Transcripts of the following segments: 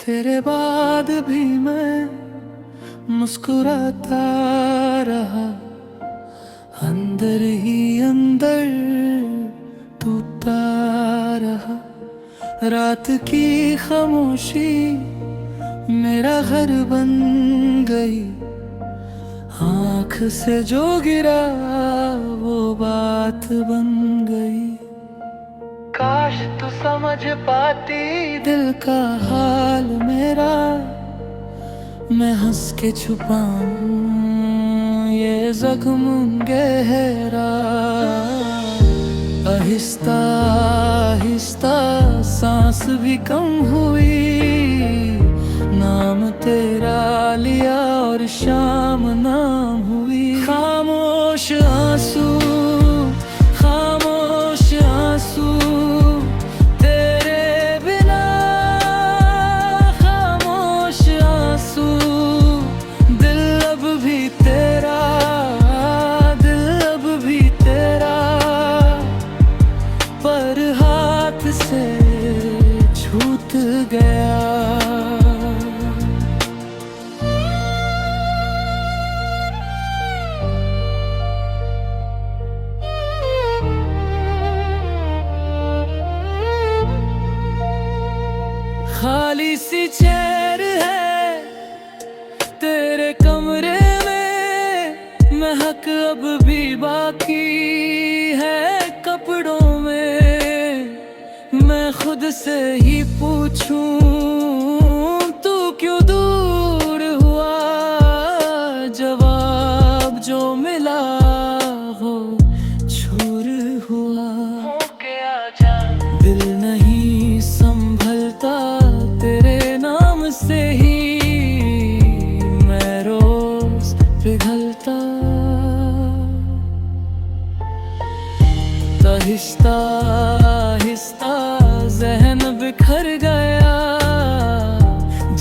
तेरे बाद भी मैं मुस्कुराता रहा, अंदर ही अंदर टूटता रहा। रात की खामोशी मेरा घर बन गई, आँख से जो गिरा वो बात बन गई। काश तू समझ पाती दिल का हाल मेरा, मैं हंस के छुपाऊं ये जख्म गहरा। आहिस्ता आहिस्ता सांस भी कम हुई, नाम तेरा लिया और शाम नाम हुई। खामोश आंसू खामोश आंसू तेरे बिना, खामोश आंसू दिल अब भी तेरा, दिल अब भी तेरा, पर हाथ से छूट गया। खाली सी चेयर है तेरे कमरे में, महक अब भी बाकी है कपड़ों में। मैं खुद से ही पूछूं तू क्यों दूर हुआ, जवाब जो मिला वो छूर हुआ। दिल नहीं संभलता तेरे नाम से ही, मैं रोज पिघलता। आहिस्ता आहिस्ता जहन बिखर गया,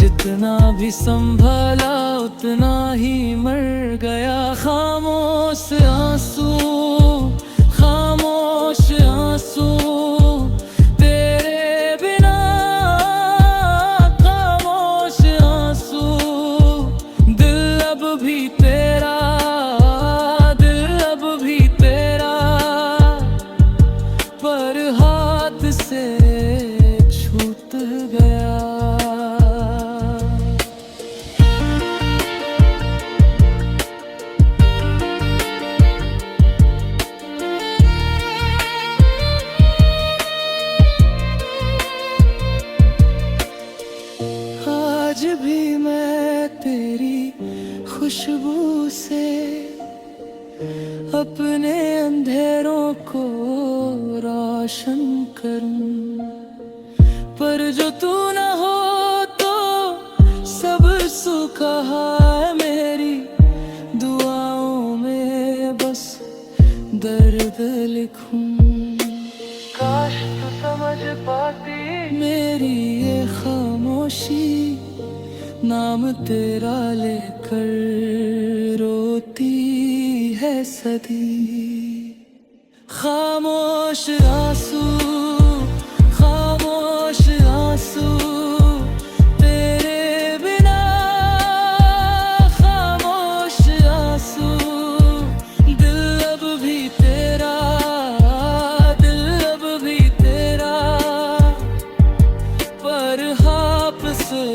जितना भी संभाला उतना ही मर गया। खामोश आंसू खामोश आंसू तेरे बिना, खामोश आंसू दिल अब भी तेरा, दिल अब भी तेरा, पर हाथ से छूट गया। आज भी मैं तेरी खुशबू से अपने अंधेरों को रोशन करूं, पर जो तू न हो तो सब सूखा है मेरी दुआओं में बस दर्द लिखूं। काश तू समझ पाती मेरी ये खामोशी, नाम तेरा लेकर रोती है सदी। खामोश आंसू खामोश आंसू तेरे बिना, खामोश आंसू दिल अब भी तेरा, दिल अब भी तेरा, पर हाथ से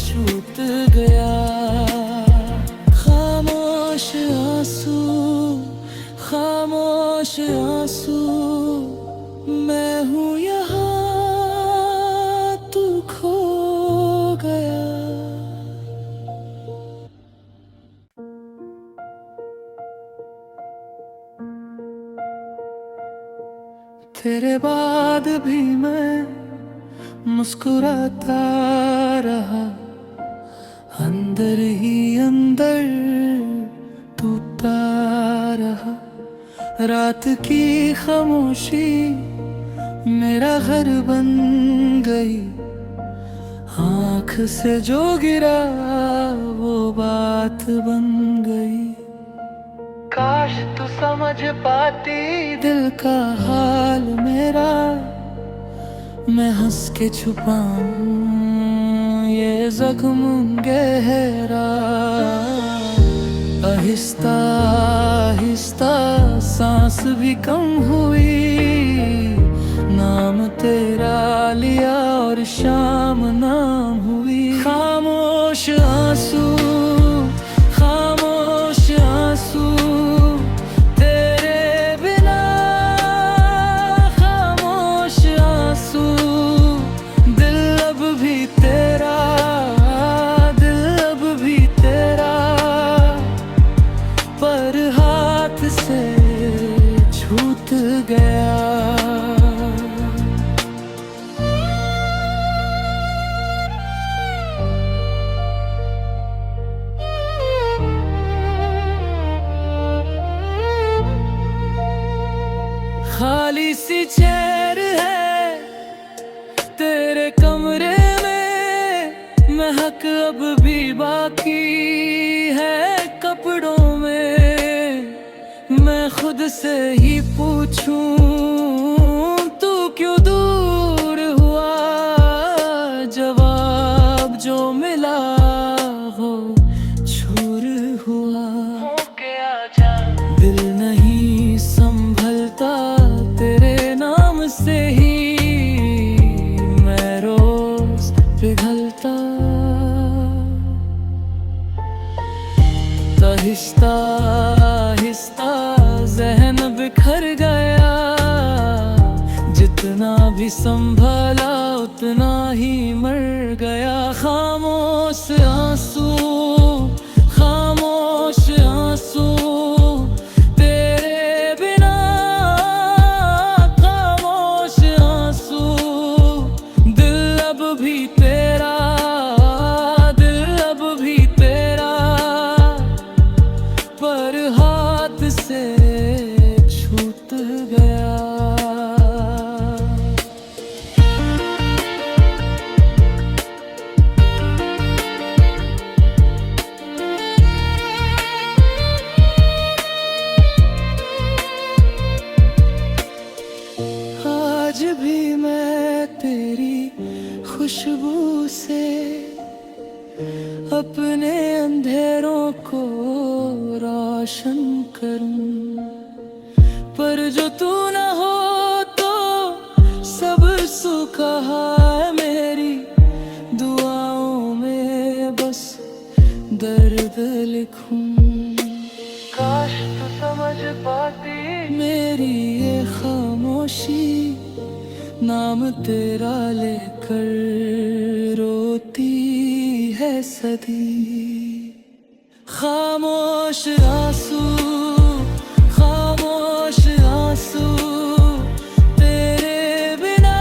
छूट गया। खामोश आंसू खामोश आंसू मैं हूँ यहाँ, तू खो गया। तेरे बाद भी मैं मुस्कुराता रहा, अंदर ही अंदर टूटता रहा। रात की खामोशी मेरा घर बन गई, आँख से जो गिरा वो बात बन गई। काश तू समझ पाती दिल का हाल मेरा, मैं हंस के छुपाऊं ये जख्म गहरा। आहिस्ता आहिस्ता सांस भी कम हुई, नाम तेरा लिया और शाम नाम हुई। खामोश आंसू खामोश आंसू तेरे बिना, खामोश आंसू दिल अब भी तेरा, दिल अब भी तेरा, पर हाथ से छूट गया। खाली सी चेयर है तेरे कमरे में, महक अब भी बाकी है कपड़ों में। मैं खुद से ही पूछूं तू क्यों दूर हुआ, जवाब जो मिला हो छूर हुआ। दिल नहीं संभलता तेरे नाम से ही, मैं रोज पिघलता। आहिस्ता आहिस्ता ज़हन बिखर गया, जितना भी संभाला उतना ही मर गया। खामोश आंसू खामोश आंसू तेरे बिना, खामोश आंसू दिल अब भी तेरा, दिल अब भी तेरा, पर हाथ से छूट गया। आज भी मैं तेरी खुशबू से अपने अंधेरों को रोशन करूं, पर जो तू न हो तो सब सूखा है मेरी दुआओं में, बस दर्द लिखूं। काश तू समझ पाती मेरी ये खामोशी, नाम तेरा लेकर रोती है सदी। खामोश आंसू खामोश आंसू तेरे बिना,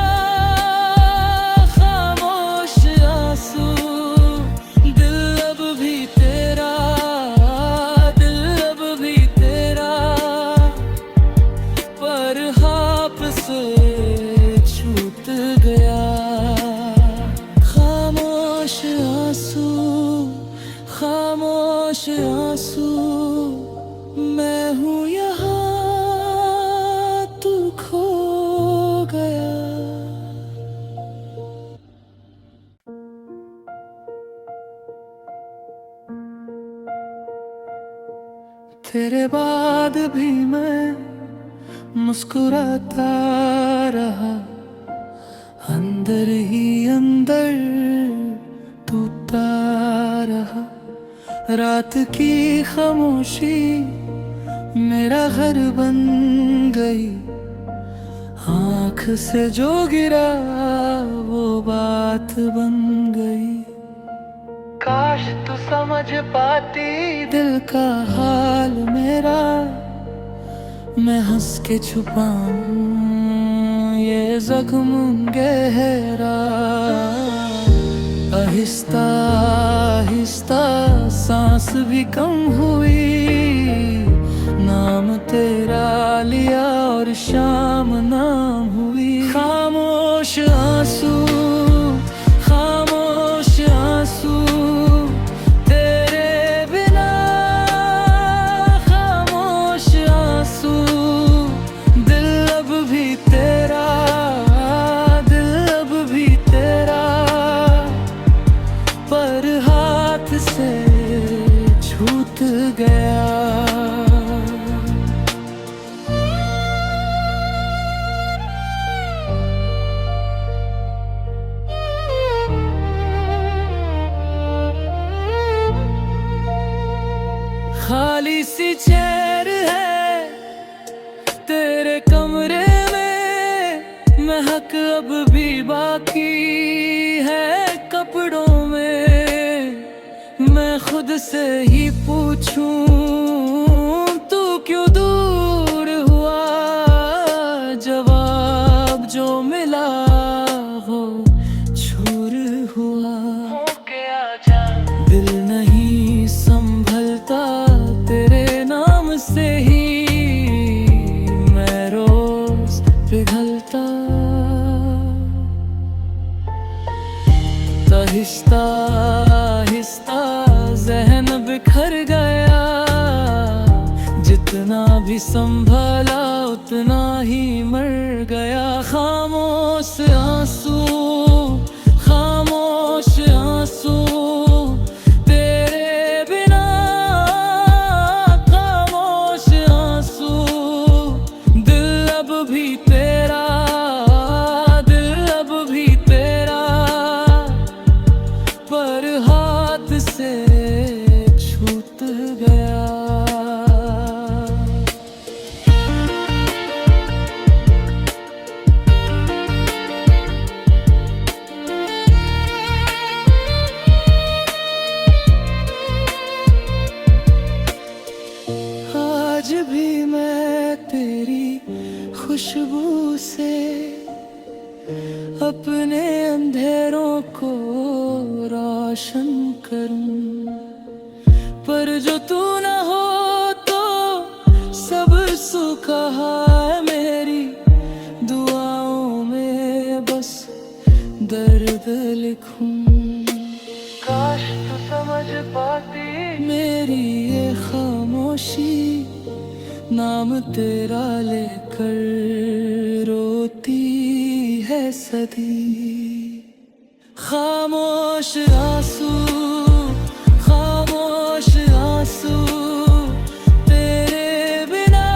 खामोश आंसू दिल अब भी तेरा, दिल अब भी तेरा, पर हाथ से छूट गया। खामोश आंसू खामोश आंसू मैं हूँ यहाँ, तू खो गया। तेरे बाद भी मैं मुस्कुराता रहा, अंदर ही अंदर टूटता रहा। रात की खामोशी मेरा घर बन गई, आँख से जो गिरा वो बात बन गई। काश तू समझ पाती दिल का हाल मेरा, मैं हंस के छुपाऊं ये जख्म गहरा। आहिस्ता आहिस्ता सांस भी कम हुई, नाम तेरा लिया और शाम नाम हुई। खामोश आंसू खामोश आंसू तेरे बिना, खामोश आंसू दिल अब भी तेरा, दिल अब भी तेरा, कमरे में महक अब भी बाकी है कपड़ों में। मैं खुद से ही पूछूं तू क्यों दूर हुआ, जवाब जो मिला वो छूर हुआ। दिल नहीं संभलता तेरे नाम से ही मैं रोज पिघलता। आहिस्ता आहिस्ता ज़हन बिखर गया, जितना भी संभाला उतना ही मर गया। खामोश आंसू, खामोश आंसू तेरे बिना, खामोश आंसू। दिल अब भी तेरा, दिल अब भी तेरा, पर हाथ से छूट गया। आज भी मैं तेरी खुशबू से अपने अंधेरों को रोशन करूं, पर जो तू न हो तो सब सूखा है। मेरी दुआओं में बस दर्द लिखूं। काश तू समझ पाती मेरी ये खामोशी, नाम तेरा लेकर रोती है सदी। खामोश आंसू, खामोश आंसू तेरे बिना,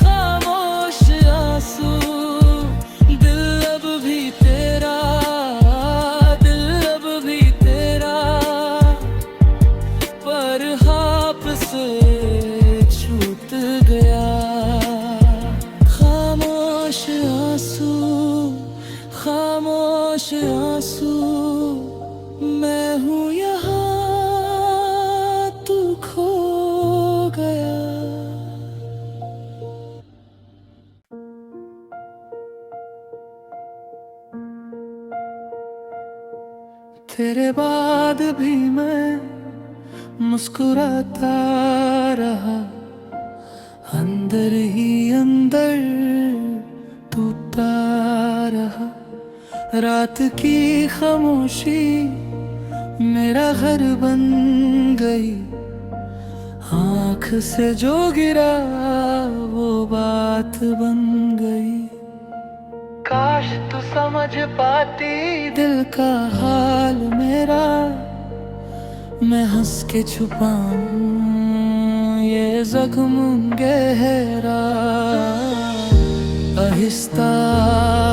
खामोश आंसू। दिल अब भी तेरा, दिल अब भी तेरा, पर हाथ से छूट गया। खामोश आंसू, खामोश आंसू, मैं हूँ यहाँ तू खो गया। तेरे बाद भी मैं मुस्कुराता रहा, अंदर ही अंदर टूटता रहा। रात की खामोशी मेरा घर बन गई, आँख से जो गिरा वो बात बन गई। काश तू समझ पाती दिल का हाल मेरा, मैं हंस के छुपाऊं ये जख्म गहरा। आहिस्ता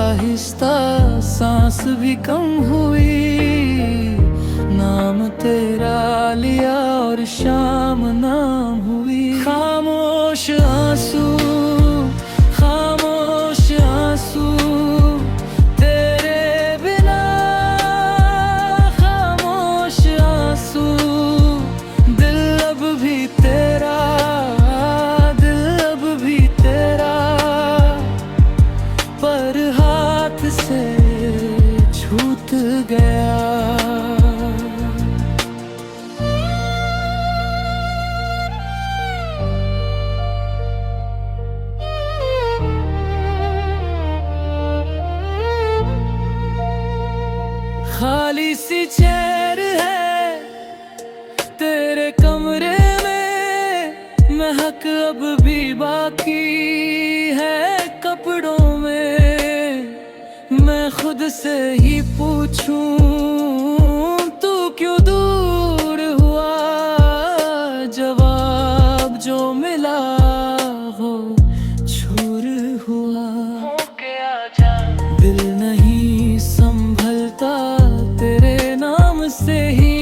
आहिस्ता सांस भी कम हुई, नाम तेरा लिया और शाम नाम हुई। खामोश आंसू, खामोश आंसू तेरे बिना, खामोश आंसू। दिल अब भी तेरा, दिल अब भी तेरा, पर हाथ से छूट गया। खाली सी चेयर है तेरे कमरे में, महक अब भी बाकी है कपड़ों में। मैं खुद से ही पूछूं तू क्यों दूर हुआ, जवाब जो मिला वो छूर हुआ। दिल नहीं संभलता तेरे नाम से ही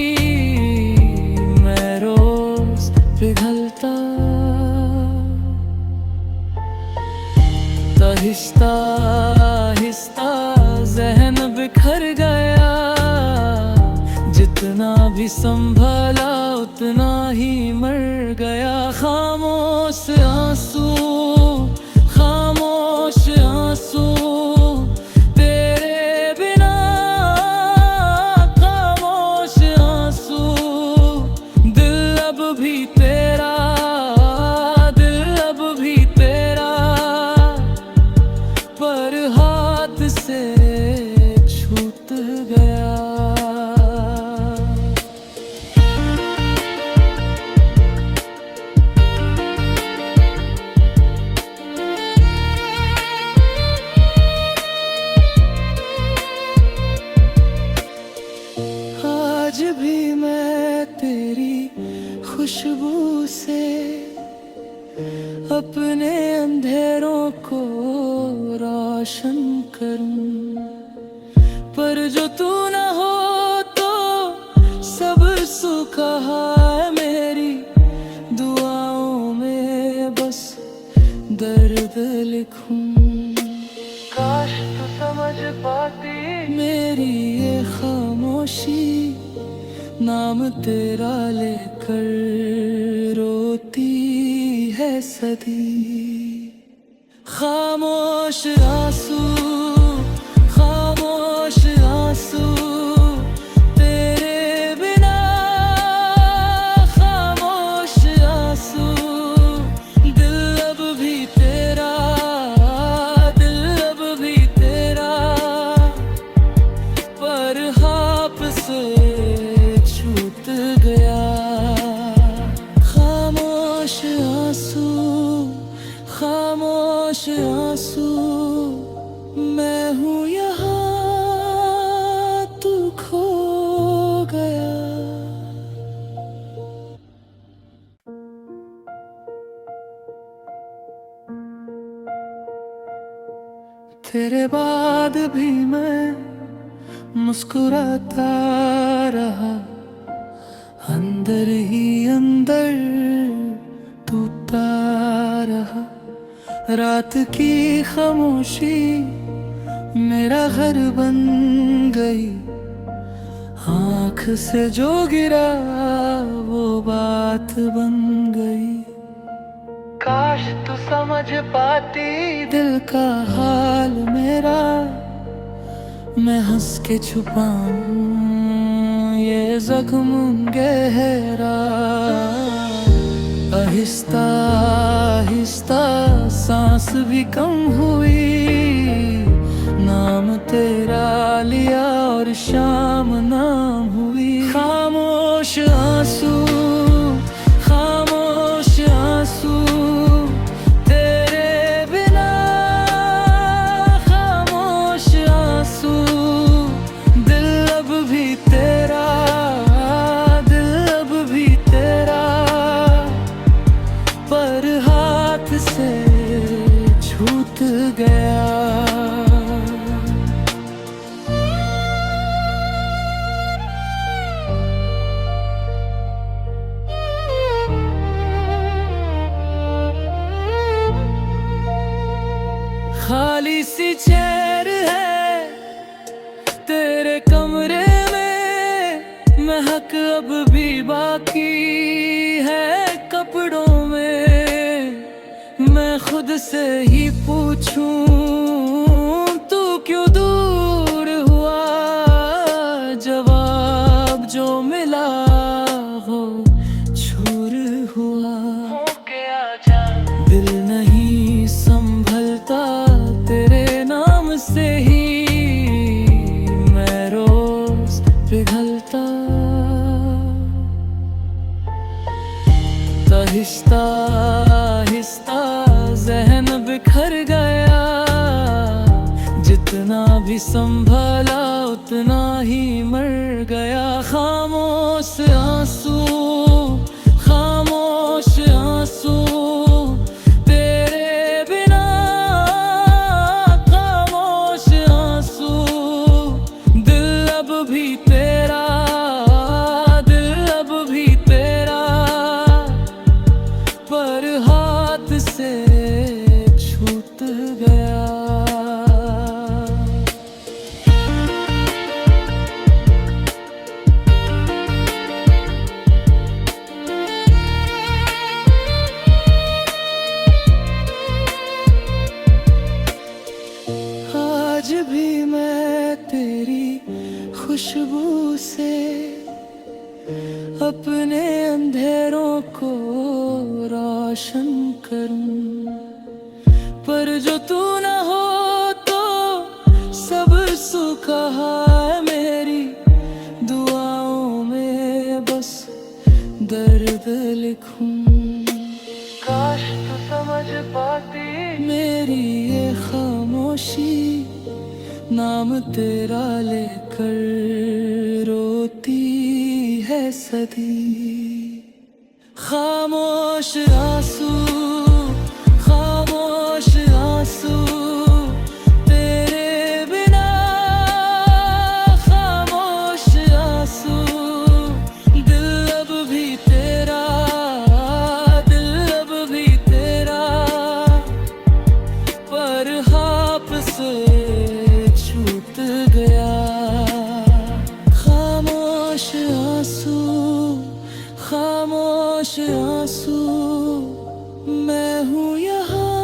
मैं रोज पिघलता। आहिस्ता आहिस्ता जहन बिखर गया, जितना भी संभाला उतना ही मर गया। खामोश आंसू, खामोश आंसू तेरे बिना, खामोश आंसू। दिल अब भी तेरा, दिल अब भी तेरा, पर हाथ से छूट गया। आज भी मैं तेरी खुशबू से अपने अंधेरों को रोशन करूं, पर जो तू न हो तो सब सूखा है। मेरी दुआओं में बस दर्द लिखूं। काश तू समझ पाती मेरी ये खामोशी, नाम तेरा लेकर रोती है सदी। खामोश आंसू, खामोश आंसू तेरे बिना, खामोश आंसू। दिल अब भी तेरा, दिल अब भी तेरा, पर हाथ से छूट गया। खामोश आंसू, खामोश आंसू, मैं हूँ यहाँ तू खो गया। तेरे बाद भी मैं मुस्कुराता रहा, अंदर ही अंदर टूटता रहा। रात की खामोशी मेरा घर बन गई, आँख से जो गिरा वो बात बन गई। काश तू समझ पाती दिल का हाल मेरा, मैं हंस के छुपाऊं ये जख्म गहरा। आहिस्ता आहिस्ता सांस भी कम हुई, नाम तेरा लिया और शाम नाम हुई। खामोश आंसू, खामोश आंसू तेरे बिना, खामोश आंसू। दिल अब भी तेरा, दिल अब भी तेरा, पर हाथ से छूट गया। खाली सी चेयर है तेरे कमरे में, महक अब भी बाकी है कपड़ों में। मैं खुद से ही पूछूं तू क्यों दूर हुआ, जवाब जो मिला वो छूर हुआ। दिल नहीं संभलता तेरे नाम से ही, मैं रोज पिघलता। आहिस्ता आहिस्ता जहन बिखर गया, जितना भी संभाला उतना ही मर गया। खामोश आंसू, खामोश आंसू तेरे बिना, खामोश आंसू। दिल अब भी तेरा, दिल अब भी तेरा, पर हाथ से छूट गया। आज भी मैं तेरी खुशबू से अपने अंधेरों को रोशन करूं, पर जो तू न हो तो सब सूखा है मेरी दुआओं में बस दर्द लिखूं। काश तू समझ पाती मेरी ये खामोशी, नाम तेरा लेकर रोती है सदी। खामोश आंसू, खामोश आंसू तेरे बिना, खामोश आंसू दिल अब भी तेरा, दिल अब भी तेरा, पर हाथ से छूट गया। खामोश आंसू, खामोश आंसू मैं हूँ यहाँ,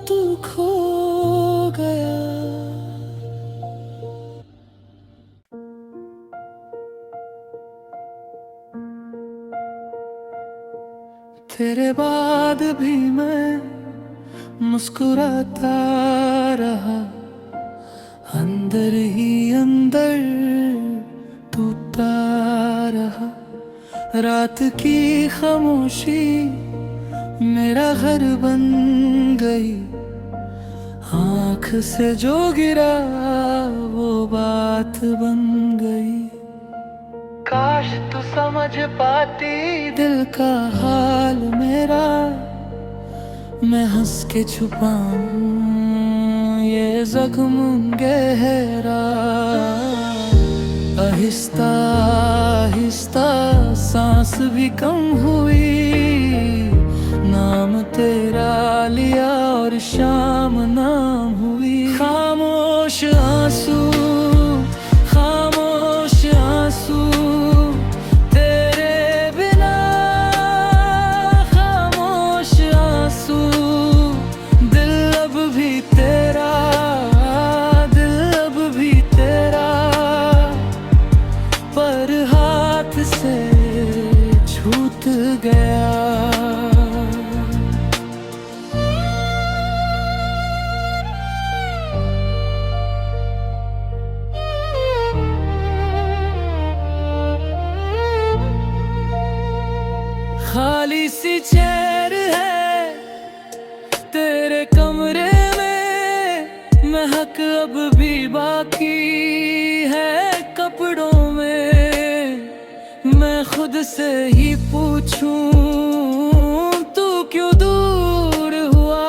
तू खो गया। तेरे बाद भी मैं मुस्कुराता रहा, अंदर ही अंदर टूटता रहा। रात की खामोशी मेरा घर बन गई, आँख से जो गिरा वो बात बन गई। काश तू समझ पाती दिल का हाल मेरा, मैं हंस के छुपाऊं ये जख्म गहरा। आहिस्ता आहिस्ता सांस भी कम हुई, नाम तेरा लिया और शाम नाम हुई। खामोश आंसू, खामोश आंसू तेरे बिना, खामोश आंसू दिल अब भी तेरा, दिल अब भी तेरा, पर हाथ से छूट गया। खाली सी चेयर है तेरे कमरे में, महक अब भी बाकी है कपड़ों में। मैं खुद से ही पूछूं तू क्यों दूर हुआ,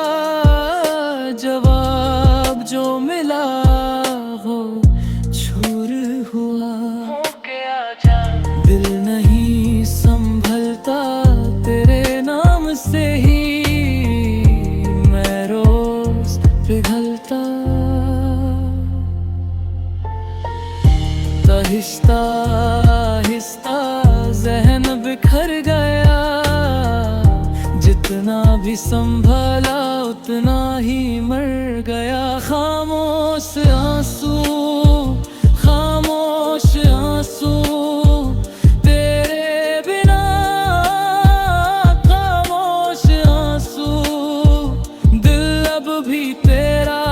जवाब जो मिला वो छूर हुआ। दिल नहीं संभलता तेरे नाम से ही, मैं रोज पिघलता। आहिस्ता आहिस्ता ज़हन बिखर गया, जितना भी संभला उतना ही मर गया। खामोश आंसू, खामोश आंसू तेरे बिना, खामोश आंसू दिल अब भी तेरा,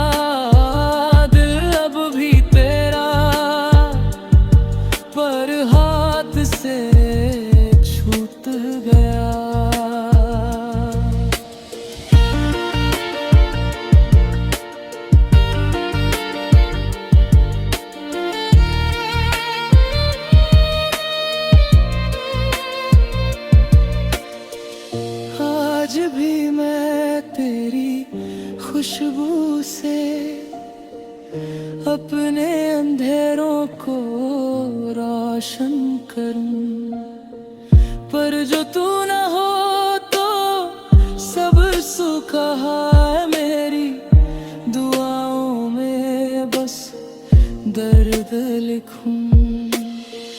दिल अब भी तेरा, पर हाथ से छूट गया। आज भी मैं तेरी खुशबू से अपने अंधेरों को रोशन करूं, पर जो तू न हो तो सब सूखा है मेरी दुआओं में बस दर्द लिखूं।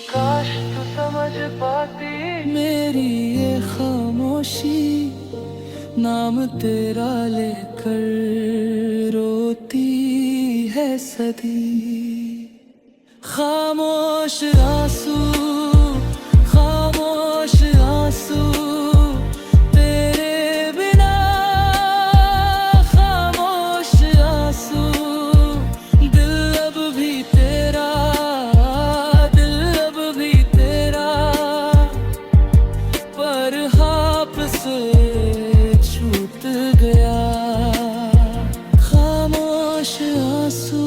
काश तू समझ पाती मेरी ये खामोशी, नाम तेरा लेकर रोती सदी। खामोश आंसू, खामोश आंसू तेरे बिना, खामोश आंसू दिल अब भी तेरा, दिल अब भी तेरा, पर हाथ से छूट गया। खामोश आंसू,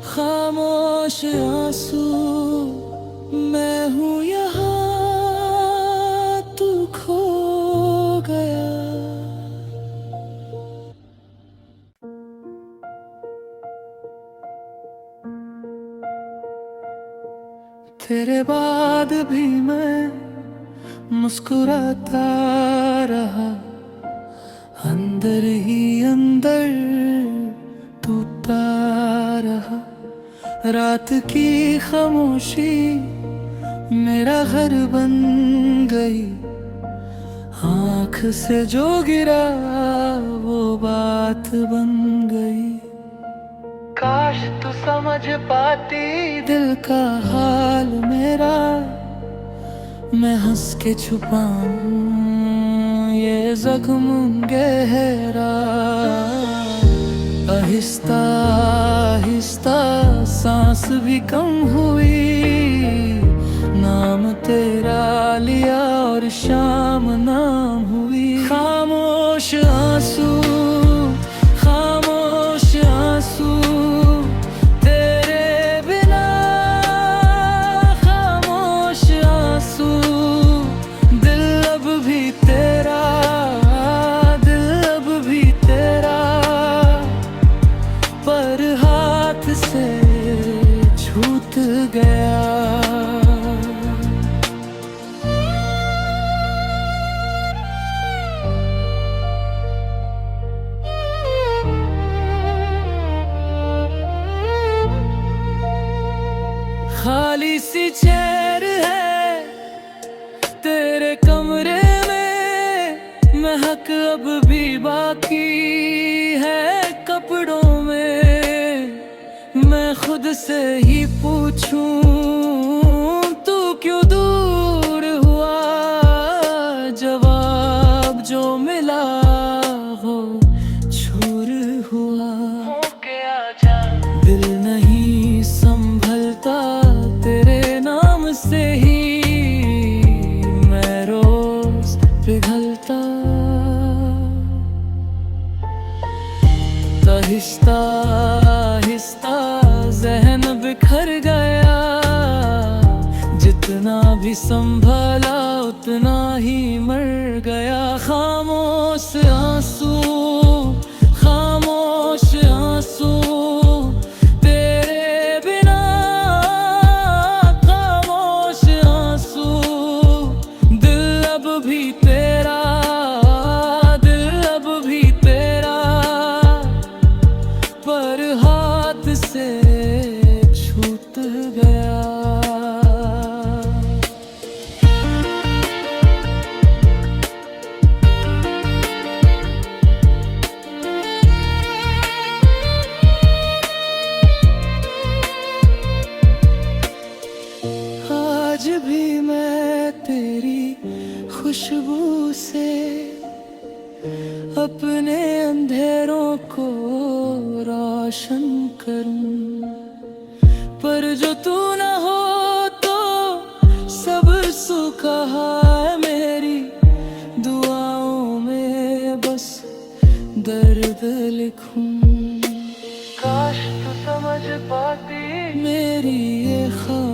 खामोश आंसू मैं हूँ यहाँ, तू खो गया। तेरे बाद भी मैं मुस्कुराता रहा, अंदर ही अंदर टूटता रहा। रात की खामोशी मेरा घर बन गई, आँख से जो गिरा वो बात बन गई। काश तू समझ पाती दिल का हाल मेरा, मैं हंस के छुपाऊं ये जख्म गहरा। आहिस्ता आहिस्ता सांस भी कम हुई, नाम तेरा लिया और शाम नाम हुई। खामोश आंसू, खामोश आंसू तेरे बिना, खामोश आंसू दिल अब भी तेरा, दिल अब भी तेरा, पर हाथ से छूट गया। खाली सी चेयर है तेरे कमरे में, महक अब भी बाकी है कपड़ों में। मैं खुद से ही पूछूं तू क्यों दूर हुआ, जवाब जो मिला वो छूर हुआ। दिल नहीं संभलता तेरे नाम से ही, मैं रोज पिघलता। आहिस्ता आहिस्ता ज़हन बिखर गया, जितना भी संभला उतना ही मर गया। खामोश आंसू, खामोश आंसू तेरे बिना, खामोश आंसू दिल अब भी तेरा, दिल अब भी तेरा, पर हाथ से छूट गया। आज भी मैं तेरी खुशबू से अपने अंधेरों को रोशन करूं, पर जो तू न हो तो सब सूखा है। मेरी दुआओं में बस दर्द लिखूं, काश तू समझ पाती मेरी ये ख्वाहिश।